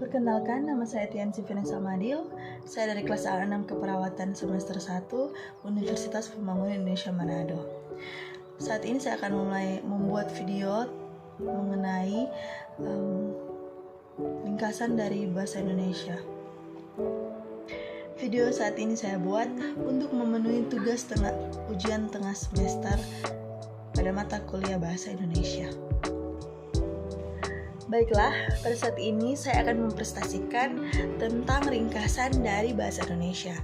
Perkenalkan, nama saya Tiansi Vanessa Madil. Saya dari kelas A6 Keperawatan semester 1 Universitas Pembangunan Indonesia Manado. Saat ini saya akan mulai membuat video mengenai ringkasan dari bahasa Indonesia. Video saat ini saya buat untuk memenuhi tugas ujian tengah semester pada mata kuliah bahasa Indonesia. Baiklah, pada saat ini saya akan mempresentasikan tentang ringkasan dari bahasa Indonesia,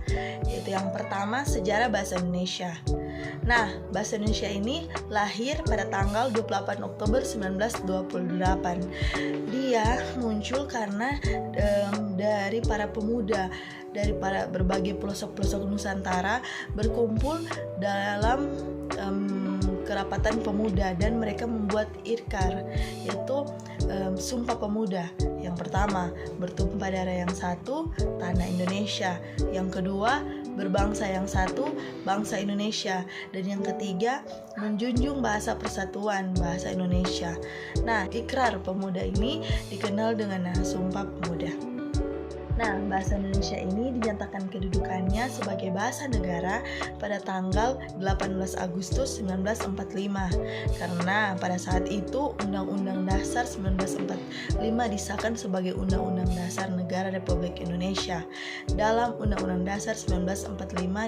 yaitu yang pertama, sejarah bahasa Indonesia. Nah, bahasa Indonesia ini lahir pada tanggal 28 Oktober 1928. Dia muncul karena dari para pemuda dari para berbagai pelosok-pelosok Nusantara berkumpul dalam kerapatan pemuda dan mereka membuat irkar, yaitu Sumpah Pemuda. Yang pertama, bertumpah darah yang satu, tanah Indonesia. Yang kedua, berbangsa yang satu, bangsa Indonesia. Dan yang ketiga, menjunjung bahasa persatuan, bahasa Indonesia. Nah, ikrar pemuda ini dikenal dengan Sumpah Pemuda. Nah, bahasa Indonesia ini dinyatakan kedudukannya sebagai bahasa negara pada tanggal 18 Agustus 1945 karena pada saat itu Undang-Undang Dasar 1945 disahkan sebagai Undang-Undang Dasar Negara Republik Indonesia. Dalam Undang-Undang Dasar 1945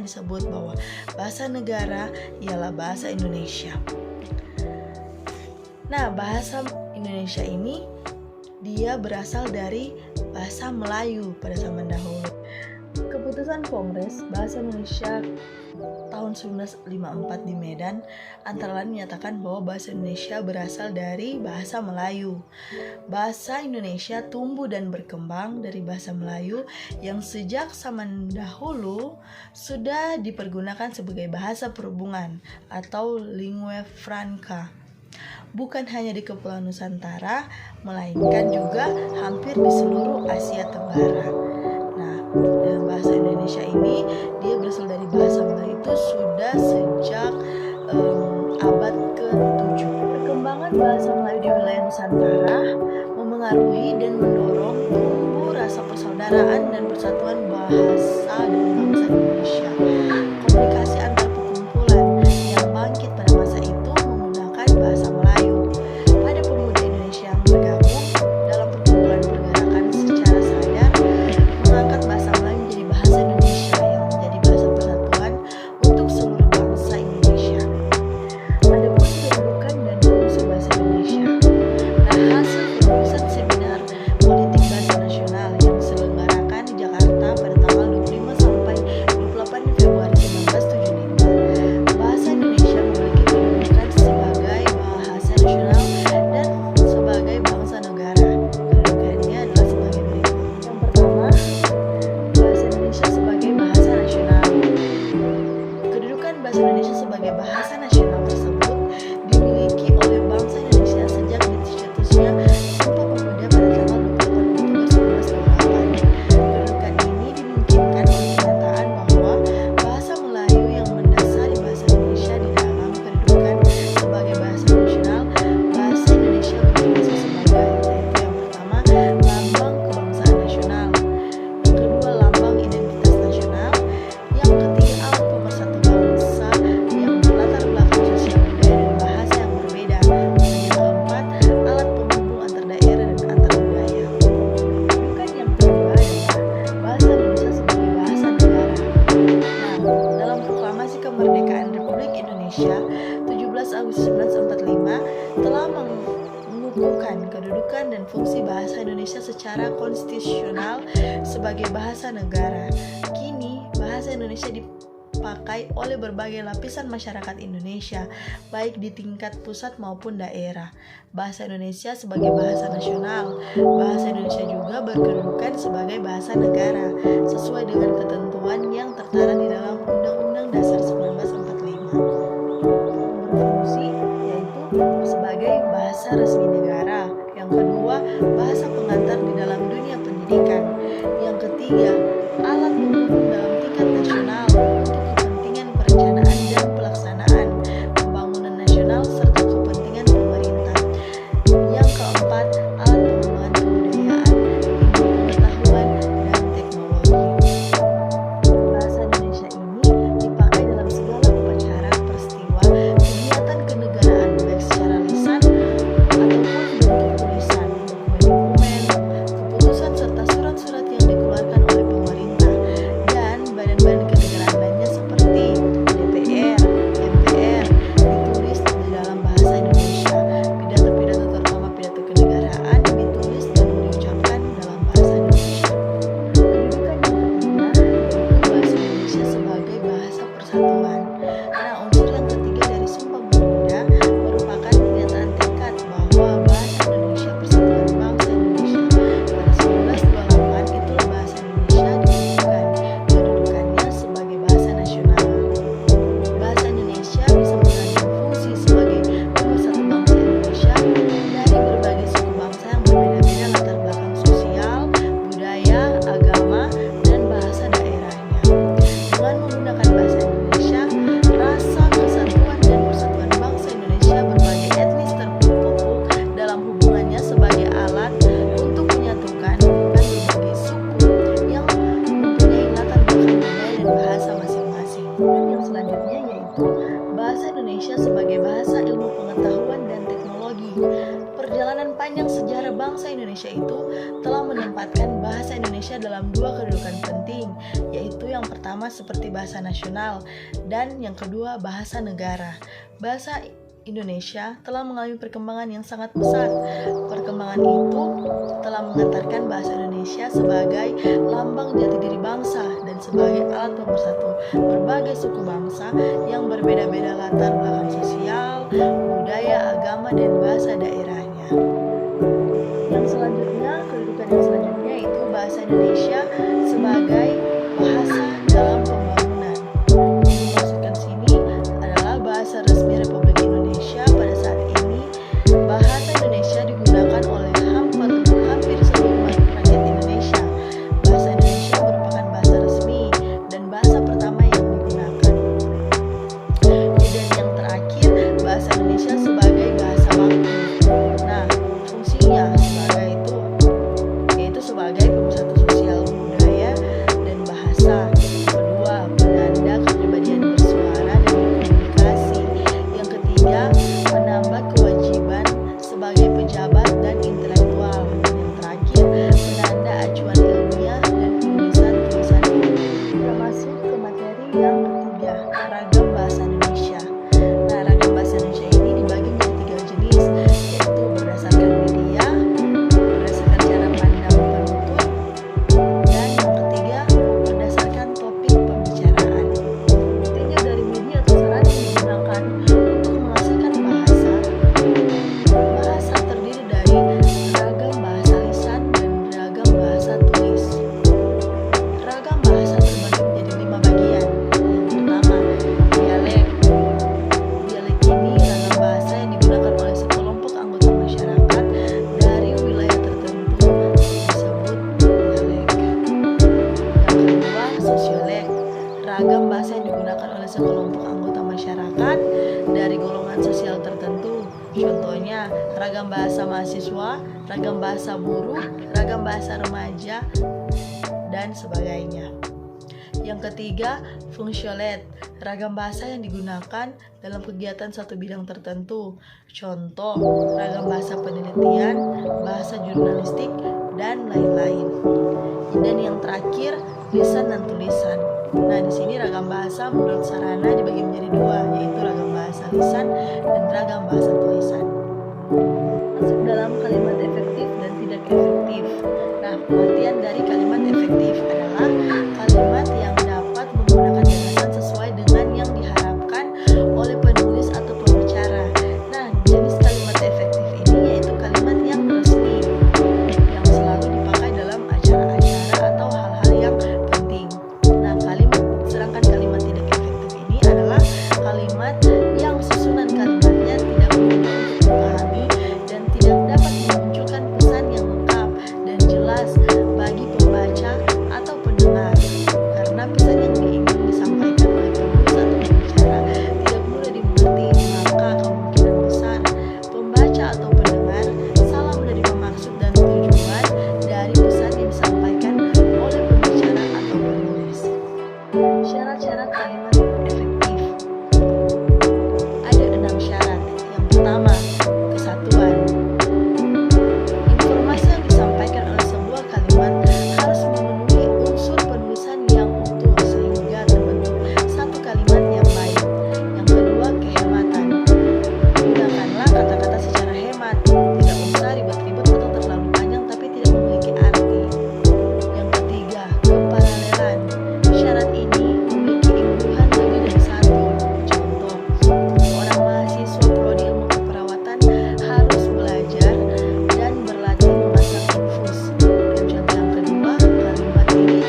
disebut bahwa bahasa negara ialah bahasa Indonesia. Nah, bahasa Indonesia ini dia berasal dari bahasa Melayu pada zaman dahulu. Keputusan Kongres Bahasa Indonesia tahun 1954 di Medan antara lain menyatakan bahwa bahasa Indonesia berasal dari bahasa Melayu. Bahasa Indonesia tumbuh dan berkembang dari bahasa Melayu yang sejak zaman dahulu sudah dipergunakan sebagai bahasa perhubungan atau lingua franca. Bukan hanya di Kepulauan Nusantara, melainkan juga hampir di seluruh Asia Tenggara. Nah, bahasa Indonesia ini dia berasal dari bahasa Melayu itu sudah sejak abad ke-7. Perkembangan bahasa Melayu di wilayah Nusantara memengaruhi dan mendorong tumbuh rasa persaudaraan dan persatuan bahasa dan bangsa Indonesia. Komunikasi antar perkumpulan yang bangkit pada masa itu menggunakan bahasa Melayu. Kemerdekaan Republik Indonesia 17 Agustus 1945 telah mengukuhkan kedudukan dan fungsi bahasa Indonesia secara konstitusional sebagai bahasa negara. Kini, bahasa Indonesia dipakai oleh berbagai lapisan masyarakat Indonesia, baik di tingkat pusat maupun daerah. Bahasa Indonesia sebagai bahasa nasional. Bahasa Indonesia juga berkedudukan sebagai bahasa negara, sesuai dengan ketentuan yang tertera di dalam Undang-Undang Dasar 1945. Berfungsi yaitu sebagai bahasa resmi negara. Yang kedua, bahasa pengantar di dalam dunia pendidikan. Yang ketiga, alat pendukung dalam tingkat nasional untuk kepentingan perencanaan dan pelaksanaan pembangunan nasional serta kepentingan pemerintah. Yang keempat, alat pengembangan kebudayaan, itu telah menempatkan bahasa Indonesia dalam dua kedudukan penting, yaitu yang pertama seperti bahasa nasional dan yang kedua bahasa negara. Bahasa Indonesia telah mengalami perkembangan yang sangat pesat. Perkembangan itu telah mengantarkan bahasa Indonesia sebagai lambang jati diri bangsa dan sebagai alat pemersatu berbagai suku bangsa yang berbeda-beda latar belakang sosial, budaya, agama, dan bahasa daerahnya. Yang selanjutnya yaitu bahasa Indonesia sebagai bahasa dalam pembangunan. Yang dimaksudkan sini adalah bahasa resmi Republik Indonesia. Pada saat ini bahasa Indonesia digunakan oleh hampir seluruh rakyat Indonesia. Bahasa Indonesia merupakan bahasa resmi dan bahasa pertama yang digunakan. Dan yang terakhir, bahasa Indonesia sebagai bahasa baku. Nah, fungsinya sebagai pemersatu sosial, budaya, dan bahasa. Kedua, penanda kepribadian bersuara dan berkomunikasi. Yang ketiga, menambah kewajiban sebagai pejabat dan intelektual. Dan yang terakhir, penanda acuan ilmiah dan tulisan-tulisan. Kita masuk ke materi yang ketiga, ragam bahasa Indonesia. Nah, ragam bahasa Indonesia ini dibagi menjadi 3 jenis, yaitu berdasarkan media, berdasarkan cara pandang penutur, dan yang ketiga berdasarkan topik pembicaraan. Tinjau dari media atau sarana yang digunakan untuk menghasilkan bahasa. Bahasa terdiri dari ragam bahasa lisan dan ragam bahasa tulis. Ragam bahasa terbagi menjadi 5 bagian. Yang pertama, dialek. Dialek ini ragam bahasa yang digunakan oleh sekelompok anggota masyarakat dari wilayah tertentu disebut dialek. Yang kedua, sosiolek. Ragam bahasa yang digunakan oleh sekelompok anggota masyarakat dari golongan sosial tertentu. Contohnya, ragam bahasa mahasiswa, ragam bahasa buruh, ragam bahasa remaja, dan sebagainya. Yang ketiga, fungsiolet. Ragam bahasa yang digunakan dalam kegiatan satu bidang tertentu. Contoh, ragam bahasa penelitian, bahasa jurnalistik, dan lain-lain. Dan yang terakhir, lisan dan tulisan. Nah, di sini ragam bahasa menurut sarana dibagi menjadi 2, yaitu ragam bahasa lisan dan ragam bahasa tulisan. Masuk dalam kalimat efektif dan tidak efektif. Nah, pengertian dari kalimat efektif adalah kalimat yang dapat menggunakan gagasan sesuai dengan yang diharapkan oleh penulis atau pembicara. Nah, jenis kalimat efektif ini yaitu kalimat yang resmi, yang selalu dipakai dalam acara-acara atau hal-hal yang penting. Nah, sedangkan kalimat tidak efektif ini adalah kalimat yang susunan kalimatnya tidak mudah untuk dipahami dan tidak dapat memunculkan pesan yang lengkap dan jelas bagi pembaca atau pendengar, karena pesan yang ingin disampaikan oleh penulis atau pembicara tidak mudah dimengerti, maka kemungkinan besar pembaca atau pendengar salah menerima maksud dan tujuan dari pesan yang disampaikan oleh pembicara atau penulis. Syarat-syarat kalimat efektif. Ada 6 syarat. Yang pertama, kesatuan. Informasi yang disampaikan oleh sebuah kalimat harus memenuhi unsur penulisan yang utuh sehingga terbentuk satu kalimat yang baik. Yang kedua, kehematan. Gunakanlah kata-kata secara hemat, tidak usah ribet-ribet atau terlalu panjang tapi tidak memiliki arti. Yang ketiga, keparalelan. Syarat ini memiliki imbuhan lebih dari satu. Contoh, seorang mahasiswa prodi ilmu keperawatan harus belajar dan berlatih memasang infus. Dan contoh yang kedua, kalimat ini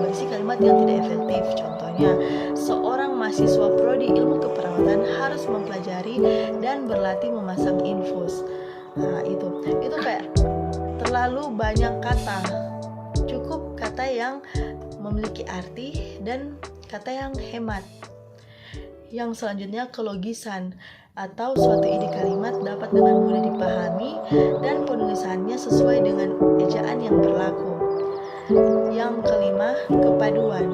berisi kalimat yang tidak efektif. Contohnya, seorang mahasiswa prodi ilmu keperawatan harus mempelajari dan berlatih memasang infus. Nah, itu kayak terlalu banyak kata. Cukup kata yang memiliki arti dan kata yang hemat. Yang selanjutnya, kelogisan atau suatu ide kalimat dapat dengan mudah dipahami dan penulisannya sesuai dengan ejaan yang berlaku. Yang kelima, kepaduan.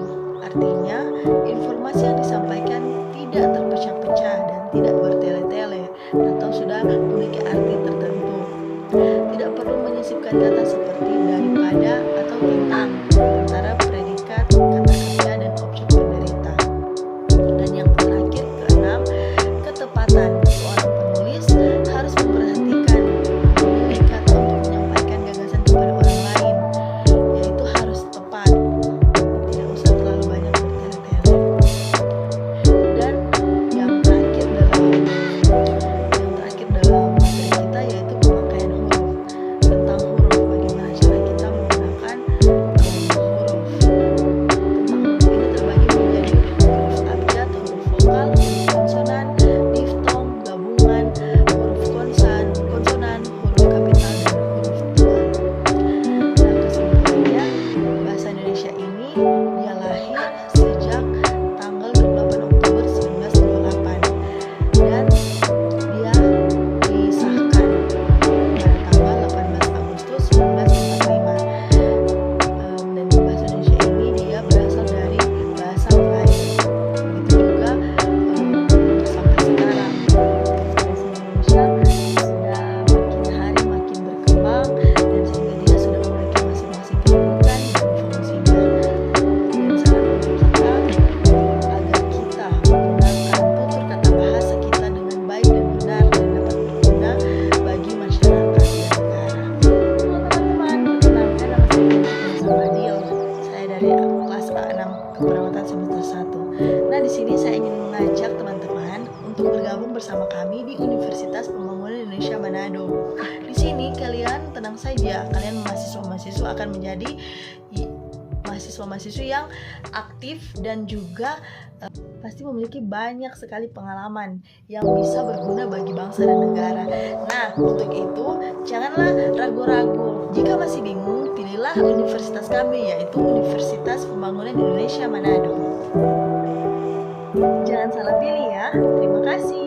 Artinya, informasi yang disampaikan tidak terpecah-pecah dan tidak bertele-tele atau sudah memiliki arti tertentu. Tidak perlu menyisipkan kata seperti daripada atau tentang antara predikat, kata kerja, dan objek berderita. Dan yang terakhir, keenam, ketepatan. Seorang penulis harus memperhatikan memilih kata untuk menyampaikan gagasan kepada orang lain, yaitu harus tepat, tidak usah terlalu banyak bertele-tele. Dan yang terakhir dalam materi kita yaitu pemakaian huruf. Tentang huruf, bagaimana cara kita menggunakan huruf. Tentang huruf ini terbagi menjadi huruf abjad, huruf vokal, huruf konsonan, diftong, gabungan, huruf konsonan, huruf kapital, dan huruf tuan. Nah, kesimpulannya, bahasa Indonesia ini dia lahir sejak tanggal 28 Oktober 1928 dan dia disahkan pada tanggal 18 Agustus 1945. Dan bahasa Indonesia ini dia berasal dari bahasa Melayu. Begitu juga sampai sekarang bahasa Indonesia sudah makin hari makin berkembang dan sehingga dia sudah memiliki masing-masing kedudukan dan fungsinya. Dan saran untuk kita agar kita menggunakan tutur kata bahasa kita dengan baik dan benar dan dapat berguna bagi masyarakat dan negara. Halo teman-teman, perkenalkan nama saya Nisa Fadil. Saya dari kelas A6 Keperawatan semester 1. Nah, di sini saya ingin mengajak teman-teman untuk bergabung bersama kami di Universitas Pembangunan Indonesia Manado. Di sini kalian tenang saja, kalian mahasiswa-mahasiswa akan menjadi mahasiswa-mahasiswa yang aktif dan juga pasti memiliki banyak sekali pengalaman yang bisa berguna bagi bangsa dan negara. Nah, untuk itu janganlah ragu-ragu. Jika masih bingung, pilihlah universitas kami, yaitu Universitas Pembangunan Indonesia Manado. Jangan salah pilih ya. Terima kasih.